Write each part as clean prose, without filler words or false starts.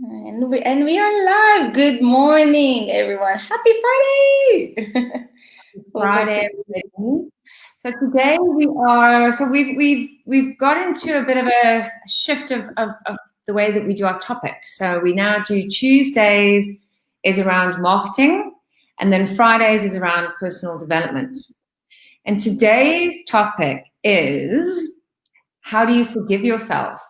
And we are live. Good morning, everyone. Happy Friday. Welcome to Friday, everybody. So today we've got into a bit of a shift of the way that we do our topics. So we now do Tuesdays is around marketing, and then Fridays is around personal development. And today's topic is, how do you forgive yourself?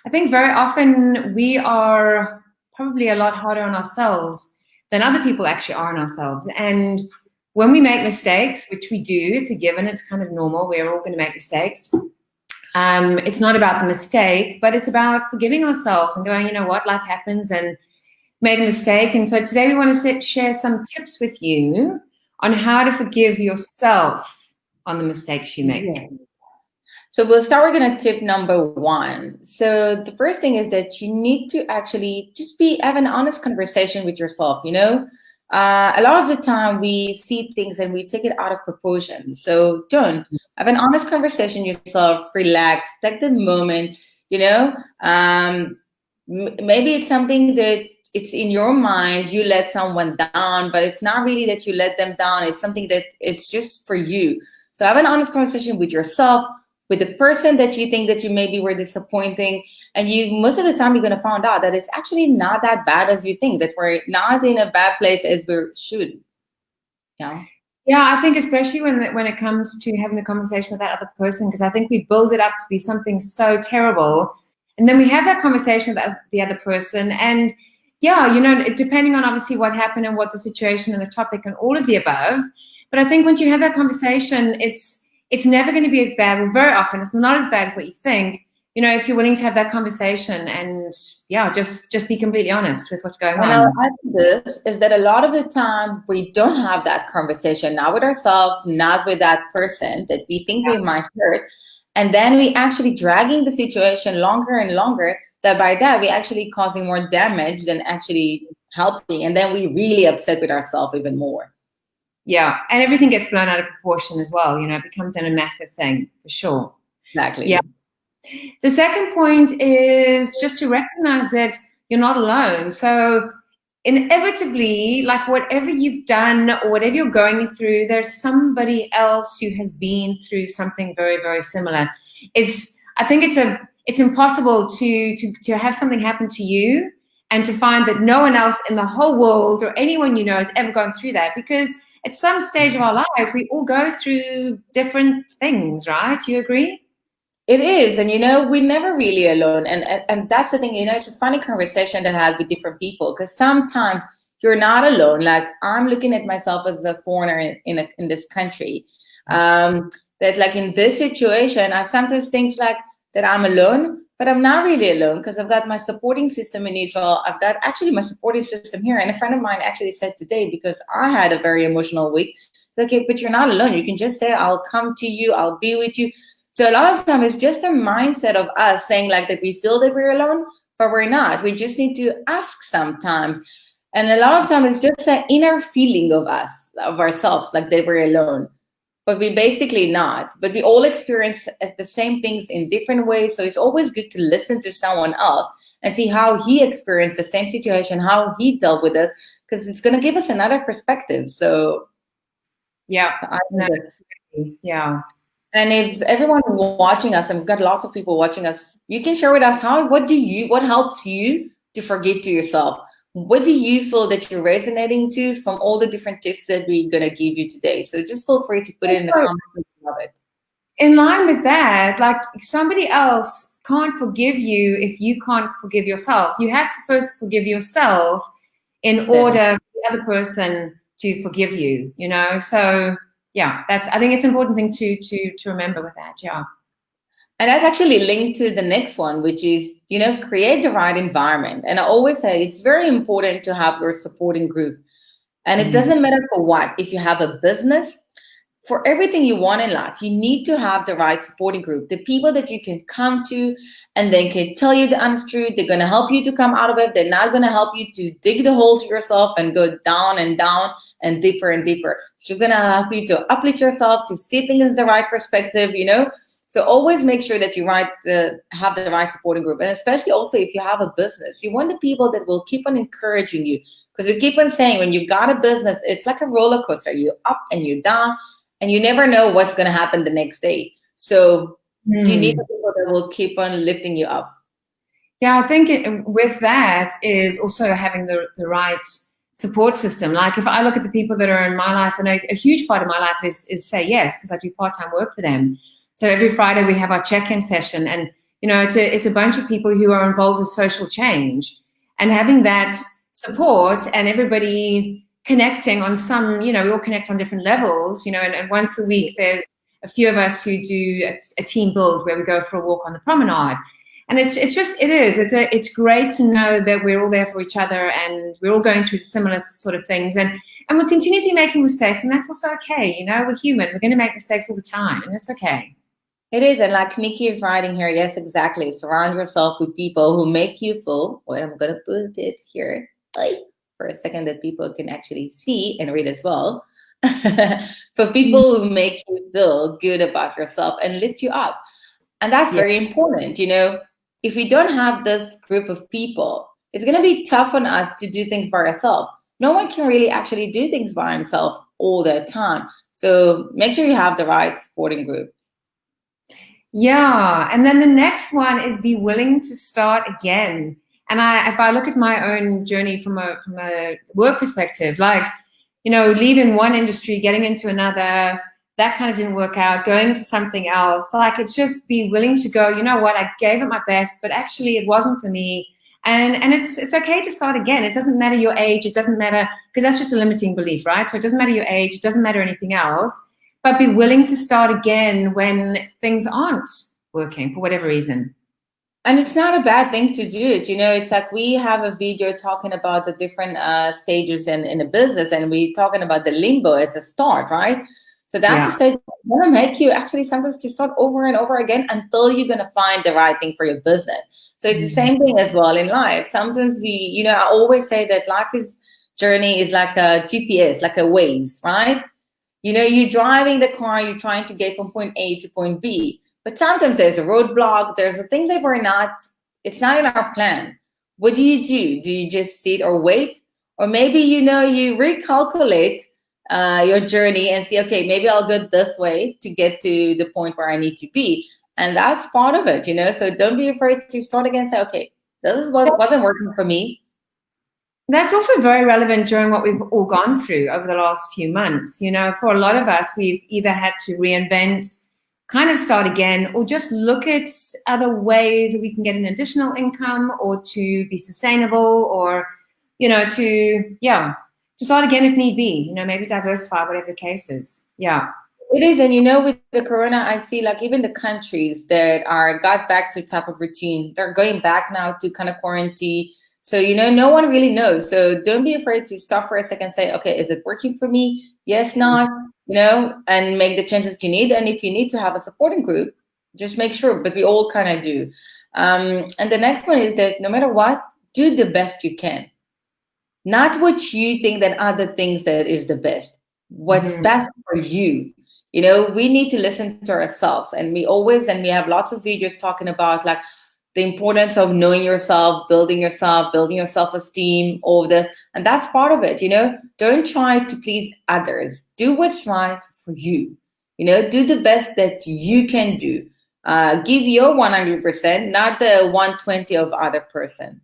I think very often we are probably a lot harder on ourselves than other people actually are on ourselves. And when we make mistakes, which we do, it's a given, it's kind of normal, we're all going to make mistakes. It's not about the mistake, but it's about forgiving ourselves and going, you know what, life happens and made a mistake. And so today we want to share some tips with you on how to forgive yourself on the mistakes you make. Yeah. So we'll start. We're going to tip number one. So the first thing is that you need to actually just have an honest conversation with yourself. A lot of the time we see things and we take it out of proportion. So don't have an honest conversation with yourself. Relax. Take the moment. Maybe it's something that it's in your mind. You let someone down, but it's not really that you let them down. It's something that it's just for you. So have an honest conversation with yourself, with the person that you think that you maybe were disappointing. And most of the time you're going to find out that it's actually not that bad as you think, that we're not in a bad place as we should. Yeah. Yeah, I think especially when it comes to having the conversation with that other person, because I think we build it up to be something so terrible. And then we have that conversation with the other person. And yeah, depending on obviously what happened and what the situation and the topic and all of the above. But I think once you have that conversation, it's never going to be as bad. Well, very often it's not as bad as what you think. If you're willing to have that conversation and just be completely honest with what's going on. And I'll add to this is that a lot of the time we don't have that conversation, not with ourselves, not with that person that we think we might hurt. And then we actually dragging the situation longer and longer, that by that we actually causing more damage than actually helping. And then we really upset with ourselves even more. Yeah, and everything gets blown out of proportion as well. It becomes a massive thing for sure. Exactly. Yeah. The second point is just to recognize that you're not alone. So inevitably, like whatever you've done or whatever you're going through, there's somebody else who has been through something very, very similar. I think it's impossible to have something happen to you and to find that no one else in the whole world or anyone you know has ever gone through that, because at some stage of our lives, we all go through different things, right? You agree? It is. And, we're never really alone. And that's the thing, it's a funny conversation that I have with different people, because sometimes you're not alone. Like I'm looking at myself as a foreigner in this country. That like in this situation, I sometimes think like that I'm alone, but I'm not really alone, because I've got my supporting system in Israel. I've got actually my supporting system here. And a friend of mine actually said today, because I had a very emotional week, okay, but you're not alone. You can just say, I'll come to you. I'll be with you. So a lot of time it's just a mindset of us saying like that we feel that we're alone, but we're not. We just need to ask sometimes. And a lot of time it's just an inner feeling of us, of ourselves, like that we're alone. But we basically not. But we all experience the same things in different ways. So it's always good to listen to someone else and see how he experienced the same situation, how he dealt with it, because it's going to give us another perspective. So yeah, yeah. And if everyone watching us, and we've got lots of people watching us, you can share with us what helps you to forgive to yourself. What do you feel that you're resonating to from all the different tips that we're going to give you today? So just feel free to put it in the comments of it. In line with that, like somebody else can't forgive you if you can't forgive yourself. You have to first forgive yourself in order for the other person to forgive you, So yeah, I think it's an important thing to remember with that. Yeah. And that's actually linked to the next one, which is, create the right environment. And I always say it's very important to have your supporting group. And it doesn't matter for what. If you have a business, for everything you want in life, you need to have the right supporting group. The people that you can come to and they can tell you the honest truth. They're going to help you to come out of it. They're not going to help you to dig the hole to yourself and go down and down and deeper and deeper. They're going to help you to uplift yourself, to see things in the right perspective, So always make sure that you have the right supporting group. And especially also if you have a business, you want the people that will keep on encouraging you. Because we keep on saying when you've got a business, it's like a roller coaster. You're up and you're down, and you never know what's going to happen the next day. So you need the people that will keep on lifting you up. Yeah, I think with that is also having the right support system. Like if I look at the people that are in my life, and a huge part of my life is say yes, because I do part-time work for them. So every Friday we have our check-in session, and it's a bunch of people who are involved with social change, and having that support and everybody connecting on some, we all connect on different levels, and once a week there's a few of us who do a team build where we go for a walk on the promenade. And it's great to know that we're all there for each other and we're all going through similar sort of things, and we're continuously making mistakes, and that's also okay. We're human. We're going to make mistakes all the time, and it's okay. It is, and like Nikki is writing here, yes, exactly. Surround yourself with people who make you feel. Wait, I'm going to put it here for a second that people can actually see and read as well. For people who make you feel good about yourself and lift you up. And that's very important. If we don't have this group of people, it's going to be tough on us to do things by ourselves. No one can really actually do things by himself all the time. So make sure you have the right supporting group. Yeah. And then the next one is be willing to start again. And if I look at my own journey from a work perspective, like, leaving one industry, getting into another, that kind of didn't work out, going to something else. Like, it's just be willing to go, you know what, I gave it my best, but actually it wasn't for me. And it's okay to start again. It doesn't matter your age. It doesn't matter, because that's just a limiting belief, right? So it doesn't matter your age. It doesn't matter anything else, but be willing to start again when things aren't working for whatever reason. And it's not a bad thing to do it. It's like we have a video talking about the different stages in a business, and we're talking about the limbo as a start, right? So that's a stage that's going to make you actually sometimes to start over and over again until you're going to find the right thing for your business. So it's the same thing as well in life. Sometimes I always say that journey is like a GPS, like a Waze, right? You're driving the car, you're trying to get from point A to point B. But sometimes there's a roadblock, there's a thing that it's not in our plan. What do? Do you just sit or wait? Or maybe, you recalculate your journey and see, okay, maybe I'll go this way to get to the point where I need to be. And that's part of it, So don't be afraid to start again and say, okay, this is what wasn't working for me. That's also very relevant during what we've all gone through over the last few months. For a lot of us, we've either had to reinvent, kind of start again, or just look at other ways that we can get an additional income or to be sustainable, or, to start again if need be, maybe diversify, whatever the case is. Yeah. It is. And, with the corona, I see like even the countries that got back to type of routine, they're going back now to kind of quarantine. So, no one really knows. So don't be afraid to stop for a second and say, okay, is it working for me? Yes, not, and make the changes you need. And if you need to have a supporting group, just make sure, but we all kind of do. And the next one is that no matter what, do the best you can. Not what you think that other things that is the best. What's best for you. We need to listen to ourselves. And we have lots of videos talking about like the importance of knowing yourself, building your self-esteem, all of this. And that's part of it, Don't try to please others. Do what's right for you. Do the best that you can do. Give your 100%, not the 120 of other person.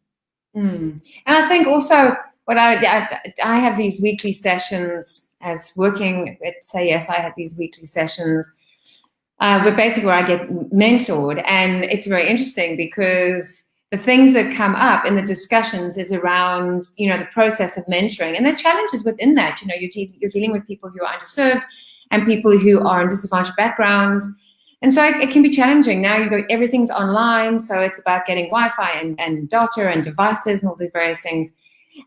And I think also what I have these weekly sessions as working at Say Yes. I have these weekly sessions where basically I get mentored, and it's very interesting because the things that come up in the discussions is around, the process of mentoring, and there's challenges within that. You're dealing with people who are underserved and people who are in disadvantaged backgrounds. And so it can be challenging. Now everything's online, so it's about getting Wi-Fi and data and devices and all these various things.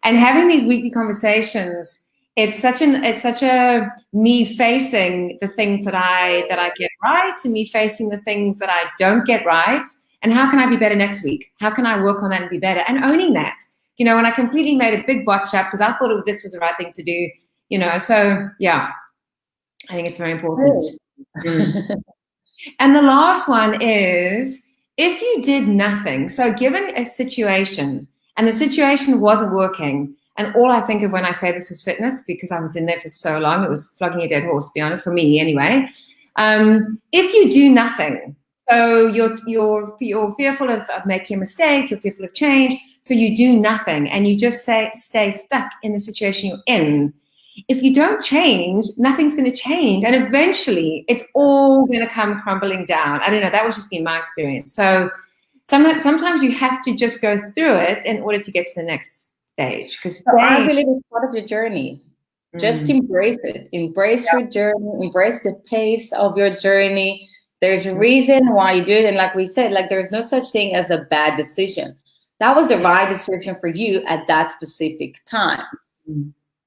And having these weekly conversations, it's such a me facing the things that I get right, and me facing the things that I don't get right, and how can I be better next week? How can I work on that and be better? And owning that, and I completely made a big botch up because I thought this was the right thing to do, so yeah, I think it's very important. And the last one is, if you did nothing, so given a situation and the situation wasn't working, and all I think of when I say this is fitness, because I was in there for so long, it was flogging a dead horse, to be honest, for me anyway. If you do nothing, so you're fearful of making a mistake, you're fearful of change, so you do nothing and you just stay stuck in the situation you're in. If you don't change, nothing's going to change. And eventually it's all going to come crumbling down. I don't know. That was just been my experience. So sometimes you have to just go through it in order to get to the next stage. Because I believe it's part of your journey. Just embrace it. Embrace your journey. Embrace the pace of your journey. There's a reason why you do it. And like we said, like there's no such thing as a bad decision. That was the right decision for you at that specific time.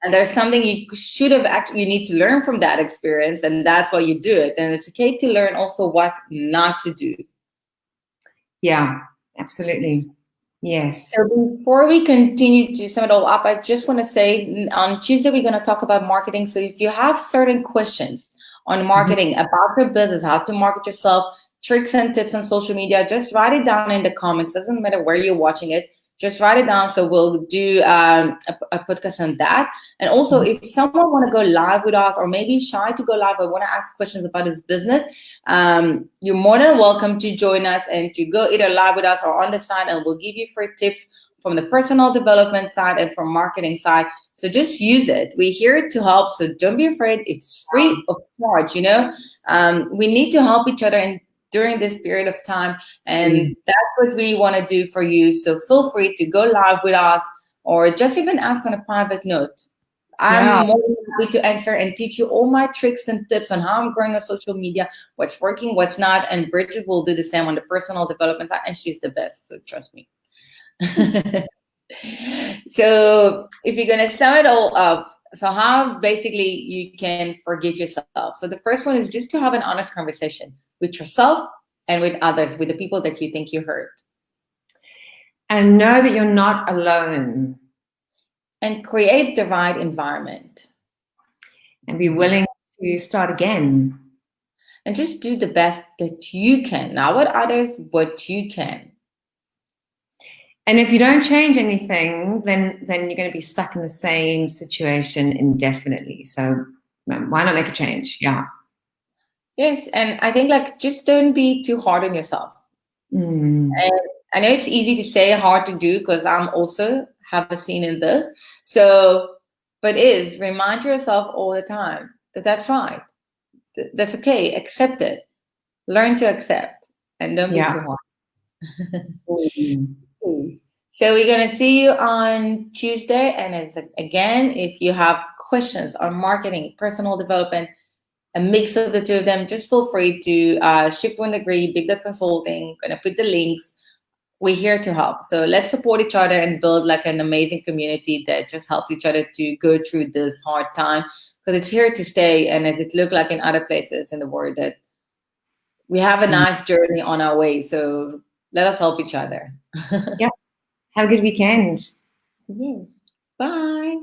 And there's something you should have you need to learn from that experience, and that's why you do it. And it's okay to learn also what not to do. Yeah, absolutely. Yes. So before we continue to sum it all up, I just want to say on Tuesday, we're going to talk about marketing. So if you have certain questions on marketing, about your business, how to market yourself, tricks and tips on social media, just write it down in the comments. Doesn't matter where you're watching it. Just write it down. So we'll do a podcast on that. And also, if someone want to go live with us, or maybe shy to go live, or want to ask questions about his business, you're more than welcome to join us and to go either live with us or on the side, and we'll give you free tips from the personal development side and from marketing side. So just use it. We're here to help. So don't be afraid. It's free of charge. You know, we need to help each other and during this period of time, and that's what we want to do for you. So feel free to go live with us, or just even ask on a private note. I'm more than happy to answer and teach you all my tricks and tips on how I'm growing on social media, what's working, what's not. And Bridget will do the same on the personal development side, and she's the best, so trust me. So if you're going to sum it all up, so how basically you can forgive yourself. So the first one is just to have an honest conversation with yourself and with others, with the people that you think you hurt. And know that you're not alone. And create the right environment. And be willing to start again. And just do the best that you can. Not what others, what you can. And if you don't change anything, then you're going to be stuck in the same situation indefinitely. So why not make a change? Yeah. Yes, and I think like just don't be too hard on yourself. And I know it's easy to say, hard to do, because I'm also have a scene in this. So, but remind yourself all the time that that's right. That's okay. Accept it. Learn to accept, and don't be too hard. So we're gonna see you on Tuesday, and again, if you have questions on marketing, personal development, a mix of the two of them, just feel free to Shift 1 Degree, Big Dot Consulting. Gonna put the links. We're here to help. So let's support each other and build like an amazing community that just helps each other to go through this hard time, because it's here to stay. And as it looked like in other places in the world, that we have a nice journey on our way. So let us help each other. Yeah. Have a good weekend. Yes. Bye.